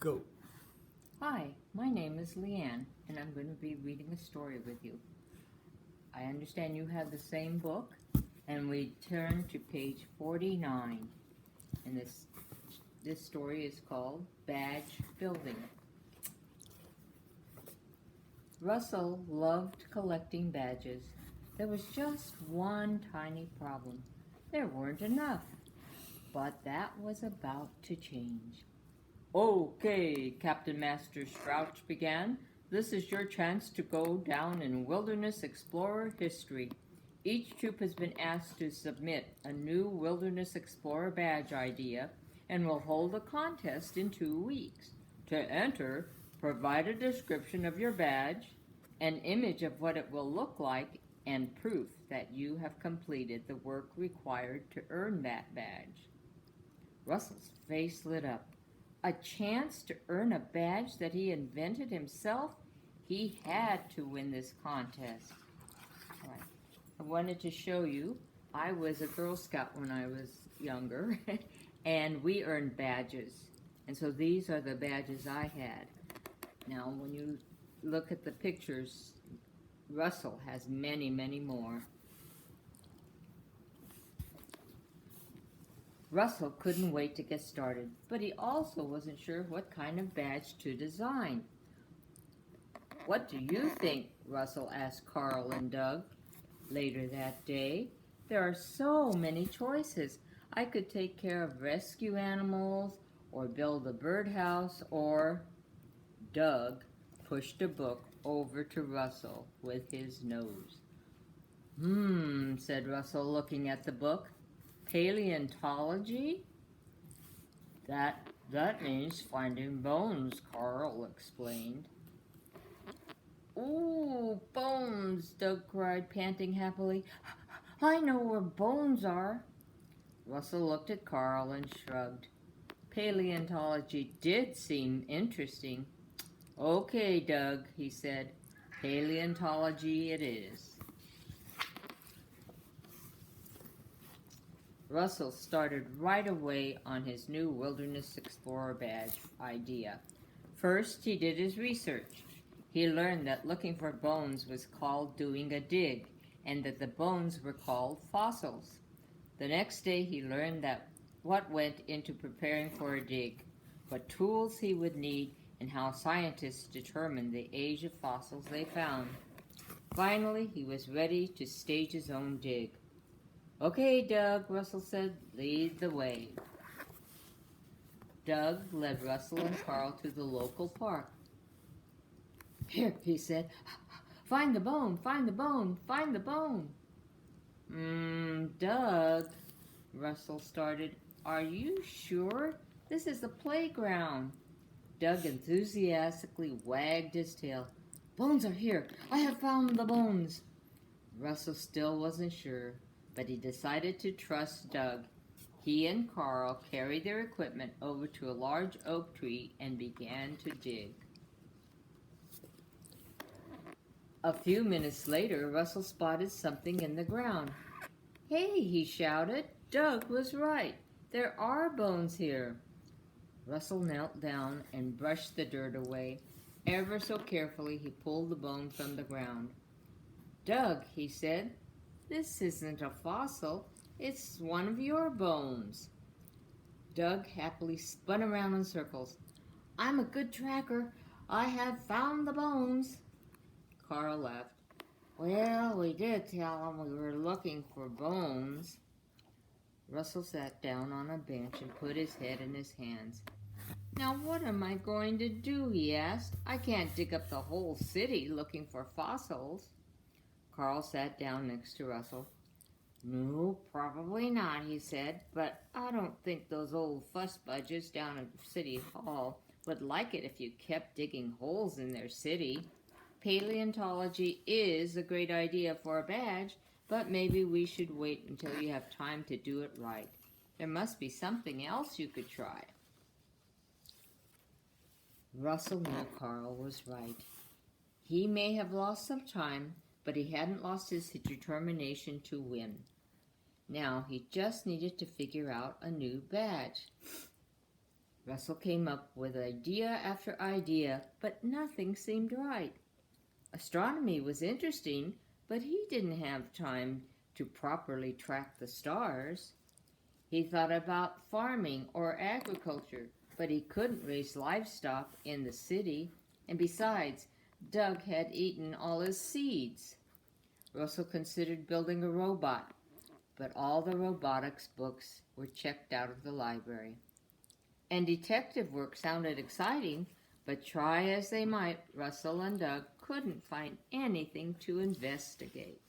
Go. Hi, my name is Lianne, and I'm going to be reading a story with you. I understand you have the same book, and we turn to page 49. And this story is called Badge Building. Russell loved collecting badges. There was just one tiny problem. There weren't enough. But that was about to change. Okay, Captain Master Strouch began. This is your chance to go down in Wilderness Explorer history. Each troop has been asked to submit a new Wilderness Explorer badge idea and will hold a contest in 2 weeks. To enter, provide a description of your badge, an image of what it will look like, and proof that you have completed the work required to earn that badge. Russell's face lit up. A chance to earn a badge that he invented himself? He had to win this contest. All right. I wanted to show you, I was a Girl Scout when I was younger, and we earned badges. And so these are the badges I had. Now, when you look at the pictures, Russell has many, many more. Russell couldn't wait to get started, but he also wasn't sure what kind of badge to design. What do you think? Russell asked Carl and Doug later that day. There are so many choices. I could take care of rescue animals, or build a birdhouse, or... Doug pushed a book over to Russell with his nose. Said Russell, looking at the book. Paleontology? That means finding bones, Carl explained. Ooh, bones, Doug cried, panting happily. I know where bones are. Russell looked at Carl and shrugged. Paleontology did seem interesting. Okay, Doug, he said. Paleontology it is. Russell started right away on his new Wilderness Explorer badge idea. First, he did his research. He learned that looking for bones was called doing a dig, and that the bones were called fossils. The next day, he learned that what went into preparing for a dig, what tools he would need, and how scientists determined the age of fossils they found. Finally, he was ready to stage his own dig. Okay, Doug, Russell said, lead the way. Doug led Russell and Carl to the local park. Here, he said, find the bone, find the bone, find the bone. Doug, Russell started, are you sure? This is a playground. Doug enthusiastically wagged his tail. Bones are here. I have found the bones. Russell still wasn't sure, but he decided to trust Doug. He and Carl carried their equipment over to a large oak tree and began to dig. A few minutes later, Russell spotted something in the ground. Hey, he shouted. Doug was right. There are bones here. Russell knelt down and brushed the dirt away. Ever so carefully, he pulled the bone from the ground. Doug, he said, this isn't a fossil. It's one of your bones. Doug happily spun around in circles. I'm a good tracker. I have found the bones. Carl laughed. Well, we did tell him we were looking for bones. Russell sat down on a bench and put his head in his hands. Now what am I going to do, he asked. I can't dig up the whole city looking for fossils. Carl sat down next to Russell. No, probably not, he said, but I don't think those old fuss budgets down at City Hall would like it if you kept digging holes in their city. Paleontology is a great idea for a badge, but maybe we should wait until you have time to do it right. There must be something else you could try. Russell knew Carl was right. He may have lost some time, but he hadn't lost his determination to win. Now he just needed to figure out a new badge. Russell came up with idea after idea, but nothing seemed right. Astronomy was interesting, but he didn't have time to properly track the stars. He thought about farming or agriculture, but he couldn't raise livestock in the city, and besides, Doug had eaten all his seeds. Russell considered building a robot, but all the robotics books were checked out of the library. And detective work sounded exciting, but try as they might, Russell and Doug couldn't find anything to investigate.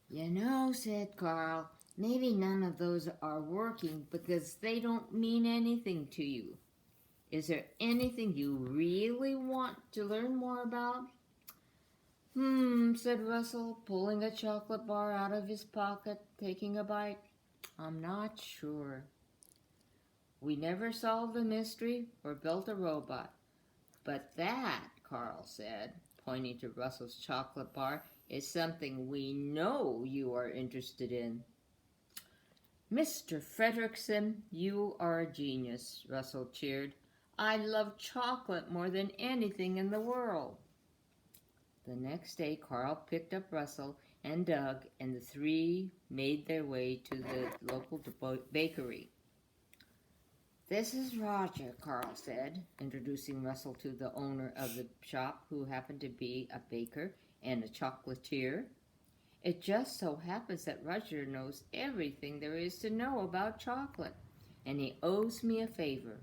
You know, said Carl, maybe none of those are working because they don't mean anything to you. Is there anything you really want to learn more about? Said Russell, pulling a chocolate bar out of his pocket, taking a bite. I'm not sure. We never solved the mystery or built a robot. But that, Carl said, pointing to Russell's chocolate bar, is something we know you are interested in. Mr. Fredrickson, you are a genius, Russell cheered. I love chocolate more than anything in the world. The next day, Carl picked up Russell and Doug, and the three made their way to the local bakery. This is Roger, Carl said, introducing Russell to the owner of the shop, who happened to be a baker and a chocolatier. It just so happens that Roger knows everything there is to know about chocolate, and he owes me a favor.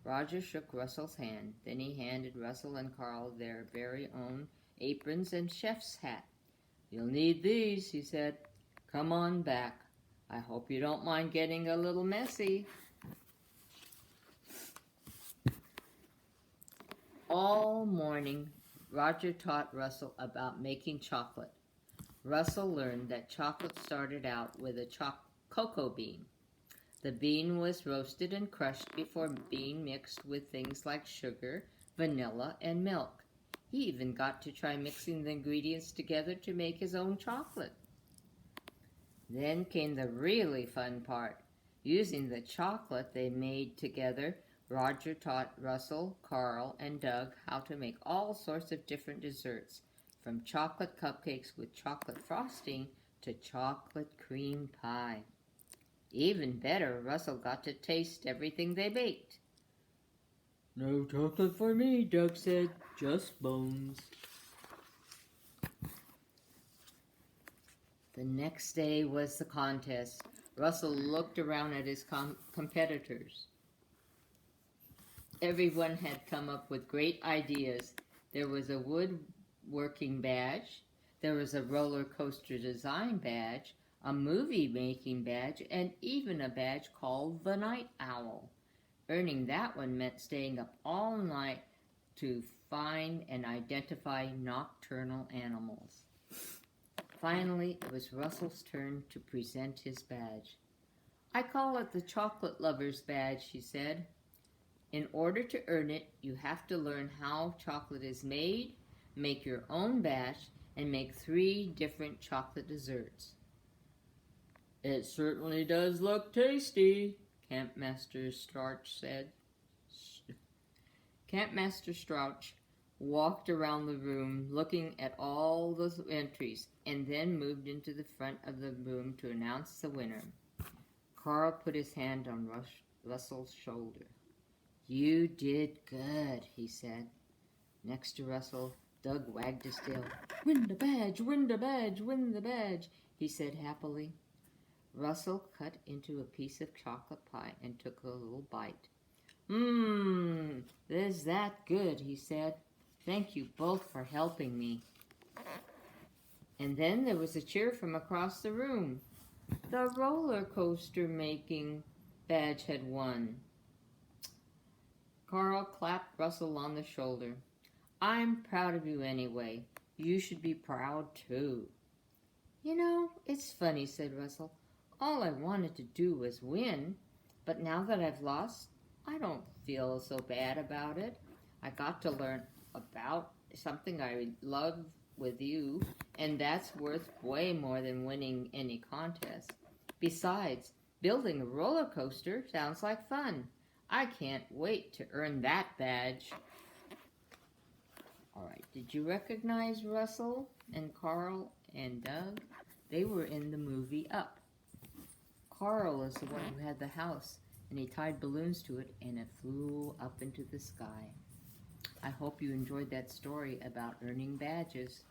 Roger shook Russell's hand. Then he handed Russell and Carl their very own aprons and chef's hat. You'll need these, he said. Come on back. I hope you don't mind getting a little messy. All morning, Roger taught Russell about making chocolate. Russell learned that chocolate started out with a cocoa bean. The bean was roasted and crushed before being mixed with things like sugar, vanilla, and milk. He even got to try mixing the ingredients together to make his own chocolate. Then came the really fun part. Using the chocolate they made together, Roger taught Russell, Carl, and Doug how to make all sorts of different desserts, from chocolate cupcakes with chocolate frosting to chocolate cream pie. Even better, Russell got to taste everything they baked. No chocolate for me, Doug said, just bones. The next day was the contest. Russell looked around at his competitors. Everyone had come up with great ideas. There was a woodworking badge, there was a roller coaster design badge, a movie making badge, and even a badge called the Night Owl. Earning that one meant staying up all night to find and identify nocturnal animals. Finally, it was Russell's turn to present his badge. I call it the Chocolate Lover's Badge, he said. In order to earn it, you have to learn how chocolate is made, make your own batch, and make 3 different chocolate desserts. It certainly does look tasty, Campmaster Strouch said. Campmaster Strouch walked around the room looking at all the entries and then moved into the front of the room to announce the winner. Carl put his hand on Russell's shoulder. You did good, he said. Next to Russell, Doug wagged his tail. Win the badge, win the badge, win the badge, he said happily. Russell cut into a piece of chocolate pie and took a little bite. Is that good, he said. Thank you both for helping me. And then there was a cheer from across the room. The roller coaster making badge had won. Carl clapped Russell on the shoulder. I'm proud of you anyway. You should be proud too. You know, it's funny, said Russell. All I wanted to do was win, but now that I've lost, I don't feel so bad about it. I got to learn about something I love with you, and that's worth way more than winning any contest. Besides, Building a roller coaster sounds like fun. I can't wait to earn that badge. All right, did you recognize Russell and Carl and Doug? They were in the movie Up. Carl is the one who had the house, and he tied balloons to it, and it flew up into the sky. I hope you enjoyed that story about earning badges.